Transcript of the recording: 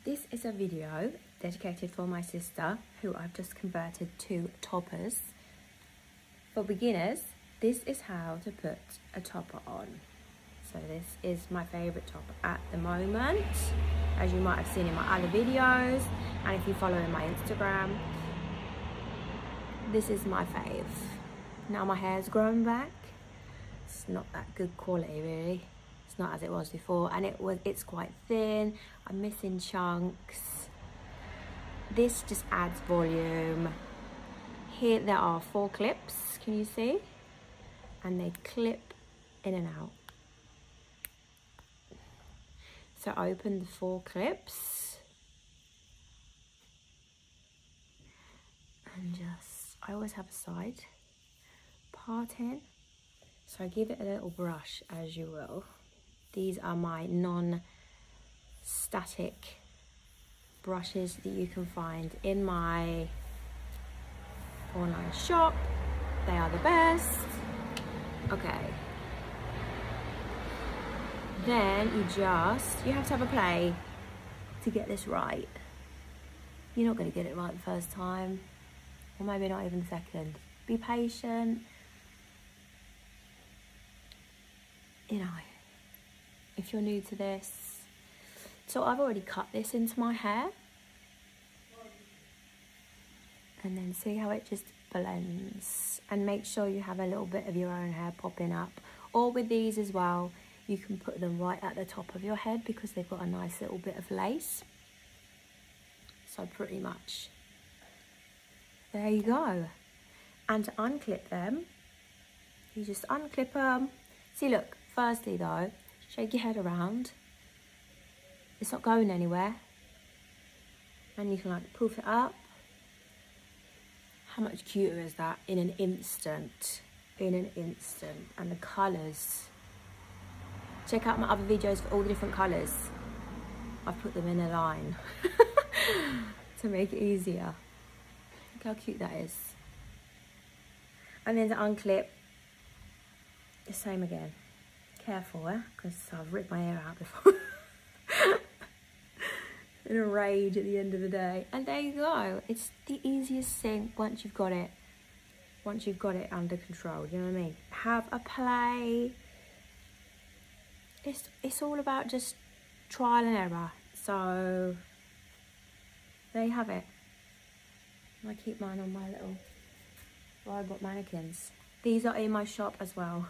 This is a video dedicated for my sister, who I've just converted to toppers. For beginners, this is how to put a topper on. So this is my favourite topper at the moment, as you might have seen in my other videos, and if you follow in my Instagram, this is my fave. Now my hair's grown back. It's not that good quality really. It's not as it was before, and it's quite thin. I'm missing chunks. This just adds volume. Here there are 4 clips, can you see? And they clip in and out. So open the 4 clips and just, I always have a side part in, so I give it a little brush as you will. These are my non-static brushes that you can find in my online shop. They are the best. Okay. Then you have to have a play to get this right. You're not going to get it right the first time, or maybe not even the second. Be patient. You know, if you're new to this. So I've already cut this into my hair. And then see how it just blends. And make sure you have a little bit of your own hair popping up. Or with these as well, you can put them right at the top of your head because they've got a nice little bit of lace. So pretty much, there you go. And to unclip them, you just unclip them. See, look, firstly though, shake your head around. It's not going anywhere. And you can like poof it up. How much cuter is that in an instant? In an instant. And the colours. Check out my other videos for all the different colours. I've put them in a line to make it easier. Look how cute that is. And then to unclip, the same again. Careful, because I've ripped my hair out before. In a rage at the end of the day. And there you go. It's the easiest thing once you've got it. Once you've got it under control, you know what I mean? Have a play. It's all about just trial and error. So there you have it. I keep mine on my little robot mannequins. These are in my shop as well.